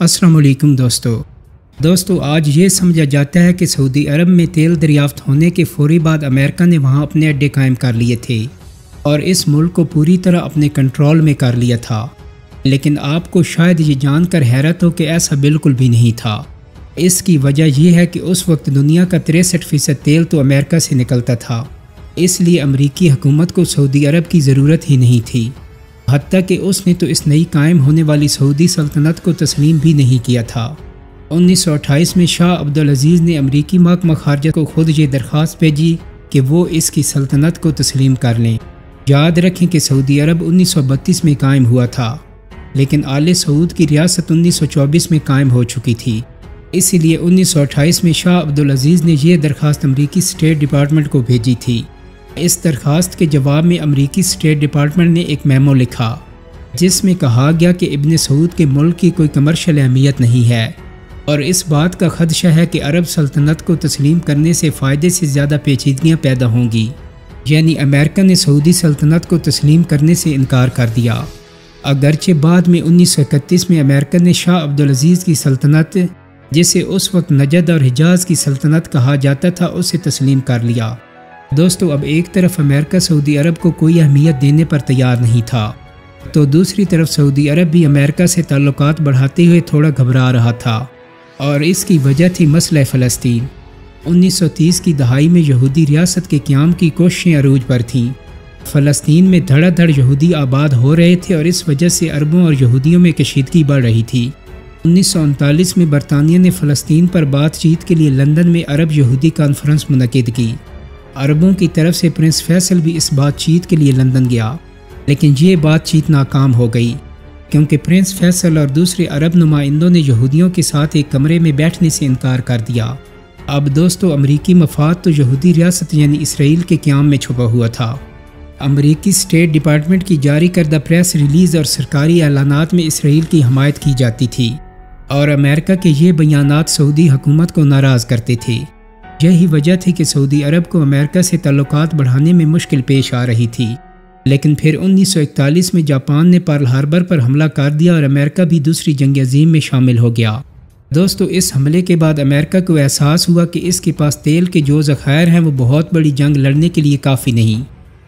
السلام علیکم دوستو آج یہ سمجھا جاتا ہے کہ سعودی عرب میں تیل دریافت ہونے کے فوری بعد امریکہ نے وہاں اپنے اڈے قائم کر لیے تھے اور اس ملک کو پوری طرح اپنے کنٹرول میں کر لیا تھا، لیکن آپ کو شاید یہ جان کر حیرت ہو کہ ایسا بالکل بھی نہیں تھا۔ اس کی وجہ یہ ہے کہ اس وقت دنیا کا 63% تیل تو امریکہ سے نکلتا تھا، اس لیے امریکی حکومت کو سعودی عرب کی ضرورت ہی نہیں تھی، حتیٰ کہ اس نے تو اس نئی قائم ہونے والی سعودی سلطنت کو تسلیم بھی نہیں کیا تھا۔ 1928 میں شاہ عبدالعزیز نے امریکی محکمہ خارجہ کو خود یہ درخواست بھیجی کہ وہ اس کی سلطنت کو تسلیم کر لیں۔ یاد رکھیں کہ سعودی عرب 1932 میں قائم ہوا تھا، لیکن آل سعود کی ریاست 1924 میں قائم ہو چکی تھی، اسی لیے 1928 میں شاہ عبدالعزیز نے یہ درخواست امریکی اسٹیٹ ڈپارٹمنٹ کو بھیجی تھی۔ اس درخواست کے جواب میں امریکی اسٹیٹ ڈپارٹمنٹ نے ایک میمو لکھا جس میں کہا گیا کہ ابن سعود کے ملک کی کوئی کمرشل اہمیت نہیں ہے اور اس بات کا خدشہ ہے کہ عرب سلطنت کو تسلیم کرنے سے فائدے سے زیادہ پیچیدگیاں پیدا ہوں گی، یعنی امریکہ نے سعودی سلطنت کو تسلیم کرنے سے انکار کر دیا۔ اگرچہ بعد میں 1931 میں امریکہ نے شاہ عبدالعزیز کی سلطنت، جسے اس وقت نجد اور حجاز کی سلطنت کہا جاتا تھا، اسے تسلیم کر لیا۔ دوستو اب ایک طرف امریکہ سعودی عرب کو کوئی اہمیت دینے پر تیار نہیں تھا، تو دوسری طرف سعودی عرب بھی امریکہ سے تعلقات بڑھاتے ہوئے تھوڑا گھبرا رہا تھا، اور اس کی وجہ تھی مسئلہ فلسطین۔ 1930 کی دہائی میں یہودی ریاست کے قیام کی کوششیں عروج پر تھیں۔ فلسطین میں دھڑا دھڑ یہودی آباد ہو رہے تھے اور اس وجہ سے عربوں اور یہودیوں میں کشیدگی بڑھ رہی تھی۔ 1939 میں برطانیہ نے فلسطین پر بات چیت کے لیے لندن میں عرب یہودی کانفرنس منعقد کی۔ عربوں کی طرف سے پرنس فیصل بھی اس بات چیت کے لیے لندن گیا، لیکن یہ بات چیت ناکام ہو گئی کیونکہ پرنس فیصل اور دوسرے عرب نمائندوں نے یہودیوں کے ساتھ ایک کمرے میں بیٹھنے سے انکار کر دیا۔ اب دوستو امریکی مفاد تو یہودی ریاست یعنی اسرائیل کے قیام میں چھپا ہوا تھا۔ امریکی اسٹیٹ ڈپارٹمنٹ کی جاری کردہ پریس ریلیز اور سرکاری اعلانات میں اسرائیل کی حمایت کی جاتی تھی اور امریکہ کے یہ بیانات سعودی حکومت کو ناراض کرتے تھے۔ یہی وجہ تھی کہ سعودی عرب کو امریکہ سے تعلقات بڑھانے میں مشکل پیش آ رہی تھی، لیکن پھر 1941 میں جاپان نے پرل ہاربر پر حملہ کر دیا اور امریکہ بھی دوسری جنگ عظیم میں شامل ہو گیا۔ دوستو اس حملے کے بعد امریکہ کو احساس ہوا کہ اس کے پاس تیل کے جو ذخائر ہیں وہ بہت بڑی جنگ لڑنے کے لیے کافی نہیں،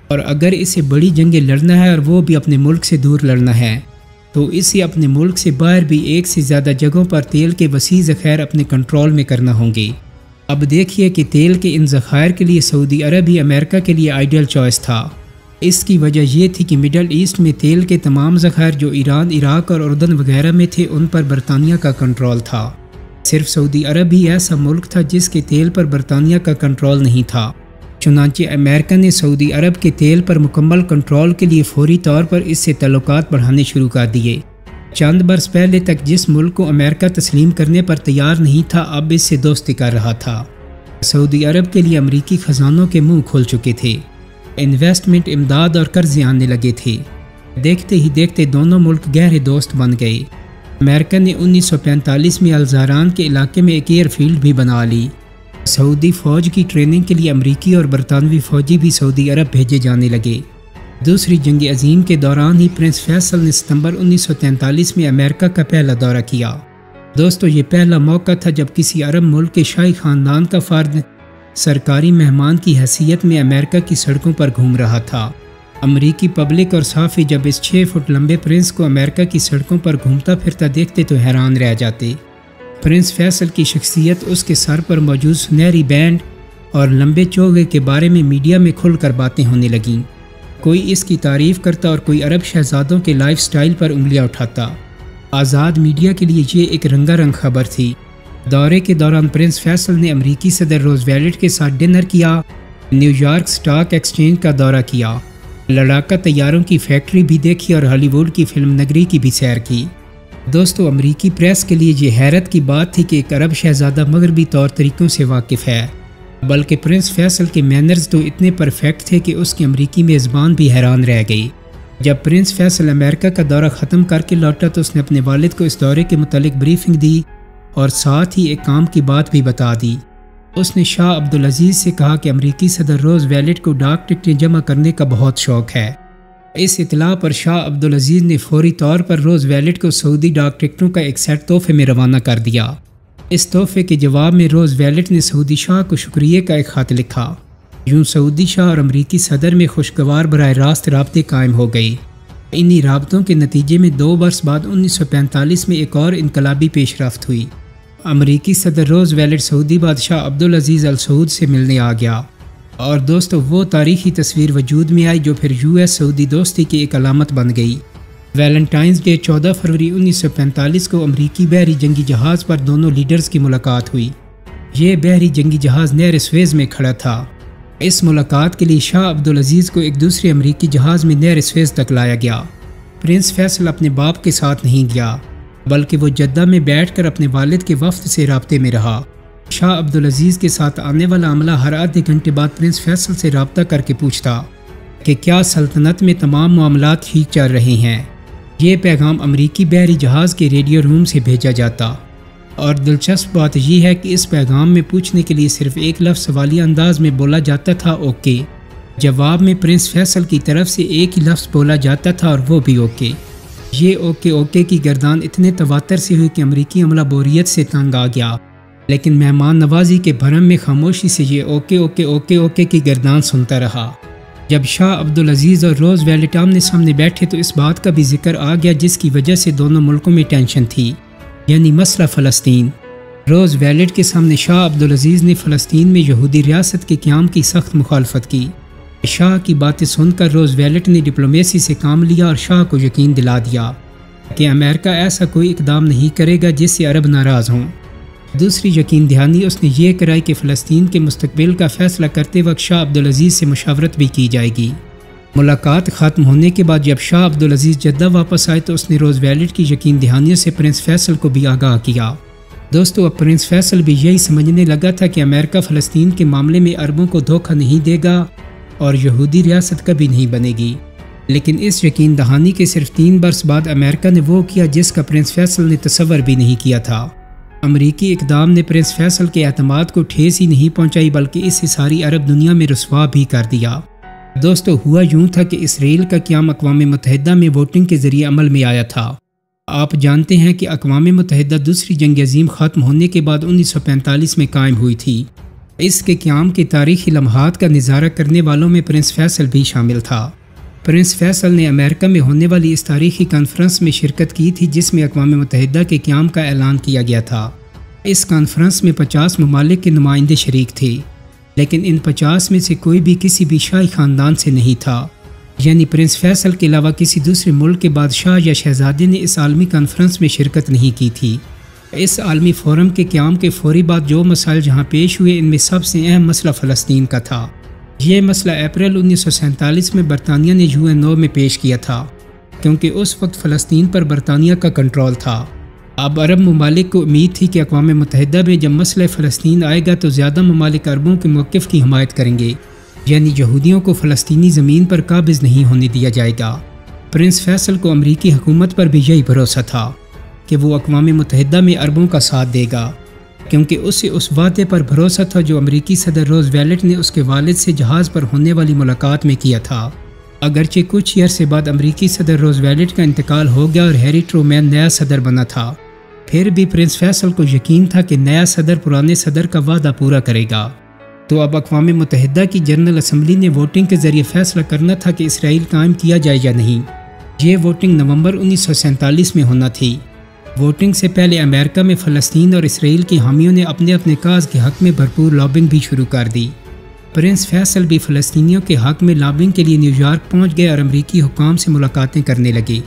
اور اگر اسے بڑی جنگیں لڑنا ہے اور وہ بھی اپنے ملک سے دور لڑنا ہے تو اسے اپنے ملک سے باہر بھی ایک سے زیادہ جگہوں پر تیل کے وسیع ذخائر اپنے کنٹرول میں کرنا ہوں گے۔ اب دیکھیے کہ تیل کے ان ذخائر کے لیے سعودی عرب ہی امریکہ کے لیے آئیڈیل چوائس تھا۔ اس کی وجہ یہ تھی کہ مڈل ایسٹ میں تیل کے تمام ذخائر جو ایران، عراق اور اردن وغیرہ میں تھے ان پر برطانیہ کا کنٹرول تھا۔ صرف سعودی عرب ہی ایسا ملک تھا جس کے تیل پر برطانیہ کا کنٹرول نہیں تھا، چنانچہ امریکہ نے سعودی عرب کے تیل پر مکمل کنٹرول کے لیے فوری طور پر اس سے تعلقات بڑھانے شروع کر دیے۔ چند برس پہلے تک جس ملک کو امریکہ تسلیم کرنے پر تیار نہیں تھا اب اس سے دوستی کر رہا تھا۔ سعودی عرب کے لیے امریکی خزانوں کے منہ کھل چکے تھے، انویسٹمنٹ، امداد اور قرضے آنے لگے تھے۔ دیکھتے ہی دیکھتے دونوں ملک گہرے دوست بن گئے۔ امریکہ نے 1945 میں الزہران کے علاقے میں ایک ایئر فیلڈ بھی بنا لی۔ سعودی فوج کی ٹریننگ کے لیے امریکی اور برطانوی فوجی بھی سعودی عرب بھیجے جانے لگے۔ دوسری جنگ عظیم کے دوران ہی پرنس فیصل نے ستمبر 1943 میں امریکہ کا پہلا دورہ کیا۔ دوستو یہ پہلا موقع تھا جب کسی عرب ملک کے شاہی خاندان کا فرد سرکاری مہمان کی حیثیت میں امریکہ کی سڑکوں پر گھوم رہا تھا۔ امریکی پبلک اور صحافی جب اس 6 فٹ لمبے پرنس کو امریکہ کی سڑکوں پر گھومتا پھرتا دیکھتے تو حیران رہ جاتے۔ پرنس فیصل کی شخصیت، اس کے سر پر موجود سنہری بینڈ اور لمبے چوغے کے بارے میں میڈیا میں کھل کر باتیں ہونے لگیں۔ کوئی اس کی تعریف کرتا اور کوئی عرب شہزادوں کے لائف سٹائل پر انگلیاں اٹھاتا۔ آزاد میڈیا کے لیے یہ ایک رنگا رنگ خبر تھی۔ دورے کے دوران پرنس فیصل نے امریکی صدر روزویلٹ کے ساتھ ڈنر کیا، نیو یارک سٹاک ایکسچینج کا دورہ کیا، لڑاکا طیاروں کی فیکٹری بھی دیکھی اور ہالی ووڈ کی فلم نگری کی بھی سیر کی۔ دوستو امریکی پریس کے لیے یہ حیرت کی بات تھی کہ ایک عرب شہزادہ مغربی طور طریقوں سے واقف ہے، بلکہ پرنس فیصل کے مینرز تو اتنے پرفیکٹ تھے کہ اس کی امریکی میزبان بھی حیران رہ گئی۔ جب پرنس فیصل امریکہ کا دورہ ختم کر کے لوٹا تو اس نے اپنے والد کو اس دورے کے متعلق بریفنگ دی اور ساتھ ہی ایک کام کی بات بھی بتا دی۔ اس نے شاہ عبدالعزیز سے کہا کہ امریکی صدر روز ویلٹ کو ڈاک ٹکٹیں جمع کرنے کا بہت شوق ہے، اس اطلاع پر شاہ عبدالعزیز نے فوری طور پر روز ویلٹ کو سعودی ڈاک ٹکٹوں کا ایک سیٹ تحفے میں روانہ کر دیا۔ اس تحفے کے جواب میں روز ویلٹ نے سعودی شاہ کو شکریہ کا ایک خط لکھا۔ یوں سعودی شاہ اور امریکی صدر میں خوشگوار براہ راست رابطے قائم ہو گئے۔ انہی رابطوں کے نتیجے میں 2 برس بعد 1945 میں ایک اور انقلابی پیش رفت ہوئی۔ امریکی صدر روز ویلٹ سعودی بادشاہ عبدالعزیز ال سعود سے ملنے آ گیا، اور دوستو وہ تاریخی تصویر وجود میں آئی جو پھر US سعودی دوستی کی ایک علامت بن گئی۔ ویلنٹائنز ڈے 14 فروری 1945 کو امریکی بحری جنگی جہاز پر دونوں لیڈرز کی ملاقات ہوئی۔ یہ بحری جنگی جہاز نہر سویز میں کھڑا تھا۔ اس ملاقات کے لیے شاہ عبدالعزیز کو ایک دوسرے امریکی جہاز میں نہر سویز تک لایا گیا۔ پرنس فیصل اپنے باپ کے ساتھ نہیں گیا، بلکہ وہ جدہ میں بیٹھ کر اپنے والد کے وفد سے رابطے میں رہا۔ شاہ عبدالعزیز کے ساتھ آنے والا عملہ ہر آدھے گھنٹے بعد پرنس فیصل سے رابطہ کر کے پوچھتا کہ کیا سلطنت میں تمام معاملات ٹھیک چل رہے ہیں۔ یہ پیغام امریکی بحری جہاز کے ریڈیو روم سے بھیجا جاتا، اور دلچسپ بات یہ ہے کہ اس پیغام میں پوچھنے کے لیے صرف ایک لفظ سوالیہ انداز میں بولا جاتا تھا، اوکے۔ جواب میں پرنس فیصل کی طرف سے ایک ہی لفظ بولا جاتا تھا، اور وہ بھی اوکے۔ یہ اوکے اوکے کی گردان اتنے تواتر سے ہوئی کہ امریکی عملہ بوریت سے تنگ آ گیا، لیکن مہمان نوازی کے بھرم میں خاموشی سے یہ اوکے اوکے اوکے اوکے کی گردان سنتا رہا۔ جب شاہ عبدالعزیز اور روز ویلٹ آمنے سامنے بیٹھے تو اس بات کا بھی ذکر آ گیا جس کی وجہ سے دونوں ملکوں میں ٹینشن تھی، یعنی مسئلہ فلسطین۔ روز ویلٹ کے سامنے شاہ عبدالعزیز نے فلسطین میں یہودی ریاست کے قیام کی سخت مخالفت کی۔ شاہ کی باتیں سن کر روز ویلٹ نے ڈپلومیسی سے کام لیا اور شاہ کو یقین دلا دیا کہ امریکہ ایسا کوئی اقدام نہیں کرے گا جس سے عرب ناراض ہوں۔ دوسری یقین دہانی اس نے یہ کرائی کہ فلسطین کے مستقبل کا فیصلہ کرتے وقت شاہ عبدالعزیز سے مشاورت بھی کی جائے گی۔ ملاقات ختم ہونے کے بعد جب شاہ عبدالعزیز جدہ واپس آئے تو اس نے روز ویلٹ کی یقین دہانیوں سے پرنس فیصل کو بھی آگاہ کیا۔ دوستو، اب پرنس فیصل بھی یہی سمجھنے لگا تھا کہ امریکہ فلسطین کے معاملے میں عربوں کو دھوکہ نہیں دے گا اور یہودی ریاست کبھی نہیں بنے گی۔ لیکن اس یقین دہانی کے صرف 3 برس بعد امریکہ نے وہ کیا جس کا پرنس فیصل نے تصور بھی نہیں کیا تھا۔ امریکی اقدام نے پرنس فیصل کے اعتماد کو ٹھیس ہی نہیں پہنچائی بلکہ اسے ساری عرب دنیا میں رسوا بھی کر دیا۔ دوستو، ہوا یوں تھا کہ اسرائیل کا قیام اقوام متحدہ میں ووٹنگ کے ذریعے عمل میں آیا تھا۔ آپ جانتے ہیں کہ اقوام متحدہ دوسری جنگ عظیم ختم ہونے کے بعد 1945 میں قائم ہوئی تھی۔ اس کے قیام کے تاریخی لمحات کا نظارہ کرنے والوں میں پرنس فیصل بھی شامل تھا۔ پرنس فیصل نے امریکہ میں ہونے والی اس تاریخی کانفرنس میں شرکت کی تھی جس میں اقوام متحدہ کے قیام کا اعلان کیا گیا تھا۔ اس کانفرنس میں 50 ممالک کے نمائندے شریک تھے، لیکن ان 50 میں سے کوئی بھی کسی بھی شاہی خاندان سے نہیں تھا، یعنی پرنس فیصل کے علاوہ کسی دوسرے ملک کے بادشاہ یا شہزادے نے اس عالمی کانفرنس میں شرکت نہیں کی تھی۔ اس عالمی فورم کے قیام کے فوری بعد جو مسائل جہاں پیش ہوئے ان میں سب سے اہم مسئلہ فلسطین کا تھا۔ یہ مسئلہ اپریل 1947 میں برطانیہ نے UNO میں پیش کیا تھا، کیونکہ اس وقت فلسطین پر برطانیہ کا کنٹرول تھا۔ اب عرب ممالک کو امید تھی کہ اقوام متحدہ میں جب مسئلہ فلسطین آئے گا تو زیادہ ممالک عربوں کے موقف کی حمایت کریں گے، یعنی یہودیوں کو فلسطینی زمین پر قابض نہیں ہونے دیا جائے گا۔ پرنس فیصل کو امریکی حکومت پر بھی یہی بھروسہ تھا کہ وہ اقوام متحدہ میں عربوں کا ساتھ دے گا، کیونکہ اسے اس وعدے پر بھروسہ تھا جو امریکی صدر روز ویلٹ نے اس کے والد سے جہاز پر ہونے والی ملاقات میں کیا تھا۔ اگرچہ کچھ ہی عرصے بعد امریکی صدر روز ویلٹ کا انتقال ہو گیا اور ہیری ٹرومین نیا صدر بنا تھا، پھر بھی پرنس فیصل کو یقین تھا کہ نیا صدر پرانے صدر کا وعدہ پورا کرے گا۔ تو اب اقوام متحدہ کی جنرل اسمبلی نے ووٹنگ کے ذریعے فیصلہ کرنا تھا کہ اسرائیل قائم کیا جائے یا نہیں۔ یہ ووٹنگ نومبر 1947 میں ہونا تھی۔ ووٹنگ سے پہلے امریکہ میں فلسطین اور اسرائیل کے حامیوں نے اپنے اپنے کاز کے حق میں بھرپور لابنگ بھی شروع کر دی۔ پرنس فیصل بھی فلسطینیوں کے حق میں لابنگ کے لیے نیو یارک پہنچ گئے اور امریکی حکام سے ملاقاتیں کرنے لگے۔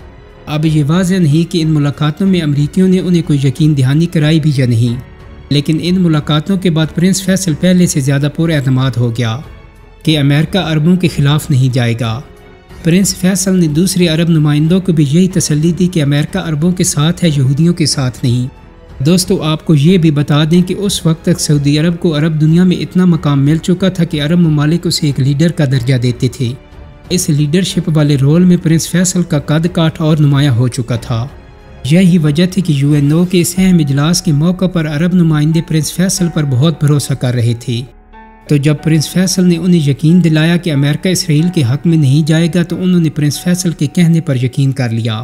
اب یہ واضح نہیں کہ ان ملاقاتوں میں امریکیوں نے انہیں کوئی یقین دہانی کرائی بھی یا نہیں، لیکن ان ملاقاتوں کے بعد پرنس فیصل پہلے سے زیادہ پر اعتماد ہو گیا کہ امریکہ عربوں کے خلاف نہیں جائے گا۔ پرنس فیصل نے دوسرے عرب نمائندوں کو بھی یہی تسلی دی کہ امریکہ عربوں کے ساتھ ہے، یہودیوں کے ساتھ نہیں۔ دوستو، آپ کو یہ بھی بتا دیں کہ اس وقت تک سعودی عرب کو عرب دنیا میں اتنا مقام مل چکا تھا کہ عرب ممالک اسے ایک لیڈر کا درجہ دیتے تھے۔ اس لیڈرشپ والے رول میں پرنس فیصل کا قد کاٹ اور نمایاں ہو چکا تھا۔ یہی وجہ تھی کہ UNO کے اس اہم اجلاس کے موقع پر عرب نمائندے پرنس فیصل پر بہت بھروسہ کر رہے تھے۔ تو جب پرنس فیصل نے انہیں یقین دلایا کہ امریکہ اسرائیل کے حق میں نہیں جائے گا تو انہوں نے پرنس فیصل کے کہنے پر یقین کر لیا۔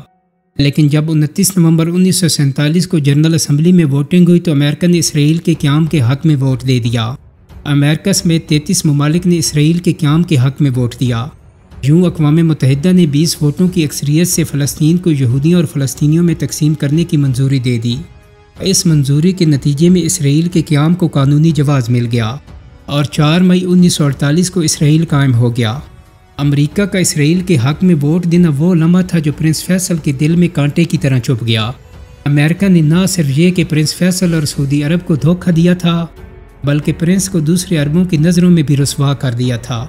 لیکن جب 29 نومبر 1947 کو جنرل اسمبلی میں ووٹنگ ہوئی تو امریکہ نے اسرائیل کے قیام کے حق میں ووٹ دے دیا۔ امریکہ سمیت 33 ممالک نے اسرائیل کے قیام کے حق میں ووٹ دیا۔ یوں اقوام متحدہ نے 20 ووٹوں کی اکثریت سے فلسطین کو یہودیوں اور فلسطینیوں میں تقسیم کرنے کی منظوری دے دی۔ اس منظوری کے نتیجے میں اسرائیل کے قیام کو قانونی جواز مل گیا اور 4 مئی 1948 کو اسرائیل قائم ہو گیا۔ امریکہ کا اسرائیل کے حق میں ووٹ دینا وہ لمحہ تھا جو پرنس فیصل کے دل میں کانٹے کی طرح چھپ گیا۔ امریکہ نے نہ صرف یہ کہ پرنس فیصل اور سعودی عرب کو دھوکہ دیا تھا بلکہ پرنس کو دوسرے عربوں کی نظروں میں بھی رسوا کر دیا تھا۔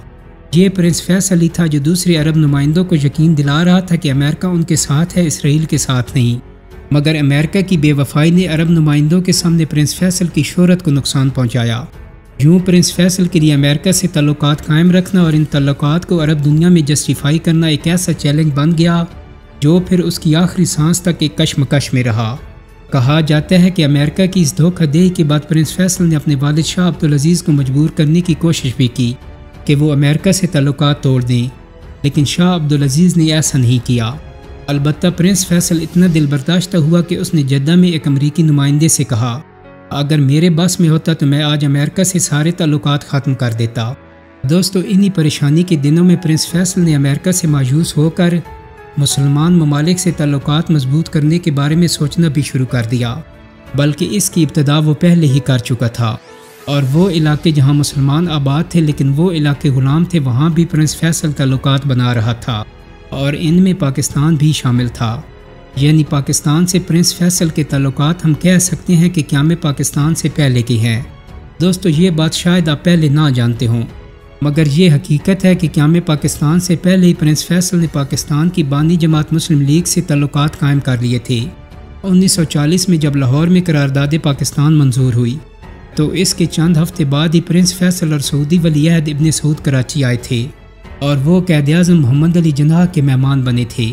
یہ پرنس فیصل ہی تھا جو دوسرے عرب نمائندوں کو یقین دلا رہا تھا کہ امریکہ ان کے ساتھ ہے، اسرائیل کے ساتھ نہیں، مگر امریکہ کی بے وفائی نے عرب نمائندوں کے سامنے پرنس فیصل کی شہرت کو نقصان پہنچایا۔ یوں پرنس فیصل کے لیے امریکہ سے تعلقات قائم رکھنا اور ان تعلقات کو عرب دنیا میں جسٹیفائی کرنا ایک ایسا چیلنج بن گیا جو پھر اس کی آخری سانس تک ایک کشمکش میں رہا۔ کہا جاتا ہے کہ امریکہ کی اس دھوکہ دہی کے بعد پرنس فیصل نے اپنے والد شاہ عبدالعزیز کو مجبور کرنے کی کوشش بھی کی کہ وہ امریکہ سے تعلقات توڑ دیں، لیکن شاہ عبدالعزیز نے ایسا نہیں کیا۔ البتہ پرنس فیصل اتنا دل برداشتہ ہوا کہ اس نے جدہ میں ایک امریکی نمائندے سے کہا، اگر میرے بس میں ہوتا تو میں آج امریکہ سے سارے تعلقات ختم کر دیتا۔ دوستو، انہی پریشانی کے دنوں میں پرنس فیصل نے امریکہ سے مایوس ہو کر مسلمان ممالک سے تعلقات مضبوط کرنے کے بارے میں سوچنا بھی شروع کر دیا، بلکہ اس کی ابتدا وہ پہلے ہی کر چکا تھا، اور وہ علاقے جہاں مسلمان آباد تھے لیکن وہ علاقے غلام تھے وہاں بھی پرنس فیصل تعلقات بنا رہا تھا، اور ان میں پاکستان بھی شامل تھا۔ یعنی پاکستان سے پرنس فیصل کے تعلقات ہم کہہ سکتے ہیں کہ قیام پاکستان سے پہلے کے ہیں۔ دوستو، یہ بات شاید آپ پہلے نہ جانتے ہوں، مگر یہ حقیقت ہے کہ قیام پاکستان سے پہلے ہی پرنس فیصل نے پاکستان کی بانی جماعت مسلم لیگ سے تعلقات قائم کر لیے تھے۔ 1940 میں جب لاہور میں قرارداد پاکستان منظور ہوئی تو اس کے چند ہفتے بعد ہی پرنس فیصل اور سعودی ولی عہد ابن سعود کراچی آئے تھے اور وہ قائد اعظم محمد علی جناح کے مہمان بنے تھے۔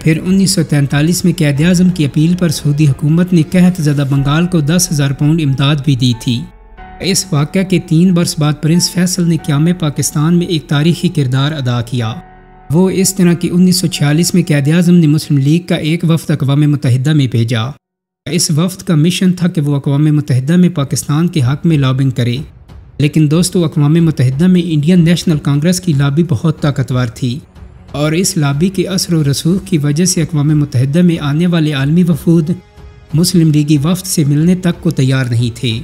پھر 1943 میں قائد اعظم کی اپیل پر سعودی حکومت نے قحط زدہ بنگال کو 10,000 پاؤنڈ امداد بھی دی تھی۔ اس واقعہ کے 3 برس بعد پرنس فیصل نے قیام پاکستان میں ایک تاریخی کردار ادا کیا۔ وہ اس طرح کہ 1946 میں قائد اعظم نے مسلم لیگ کا ایک وفد اقوام متحدہ میں بھیجا۔ اس وفد کا مشن تھا کہ وہ اقوام متحدہ میں پاکستان کے حق میں لابنگ کرے، لیکن دوستو اقوام متحدہ میں انڈین نیشنل کانگریس کی لابی بہت طاقتور تھی، اور اس لابی کے اثر و رسوخ کی وجہ سے اقوام متحدہ میں آنے والے عالمی وفود مسلم لیگی وفد سے ملنے تک کو تیار نہیں تھے۔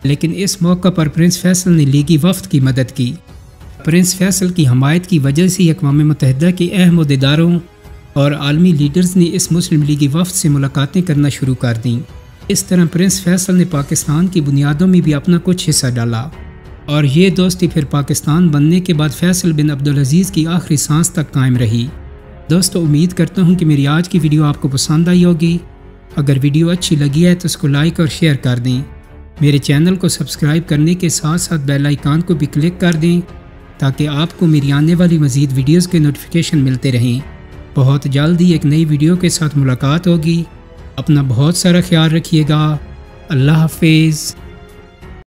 لیکن اس موقع پر پرنس فیصل نے لیگی وفد کی مدد کی۔ پرنس فیصل کی حمایت کی وجہ سے اقوام متحدہ کے اہم عہدیداروں اور عالمی لیڈرز نے اس مسلم لیگی وفد سے ملاقاتیں کرنا شروع کر دیں۔ اس طرح پرنس فیصل نے پاکستان کی بنیادوں میں بھی اپنا کچھ حصہ ڈالا، اور یہ دوستی پھر پاکستان بننے کے بعد فیصل بن عبدالعزیز کی آخری سانس تک قائم رہی۔ دوستو، امید کرتا ہوں کہ میری آج کی ویڈیو آپ کو پسند آئی ہوگی۔ اگر ویڈیو اچھی لگی ہے تو اس کو لائک اور شیئر کر دیں۔ میرے چینل کو سبسکرائب کرنے کے ساتھ ساتھ بیل آئیکن کو بھی کلک کر دیں تاکہ آپ کو میری آنے والی مزید ویڈیوز کے نوٹیفیکیشن ملتے رہیں۔ بہت جلد ہی ایک نئی ویڈیو کے ساتھ ملاقات ہوگی۔ اپنا بہت سارا خیال رکھیے گا۔ اللہ حافظ۔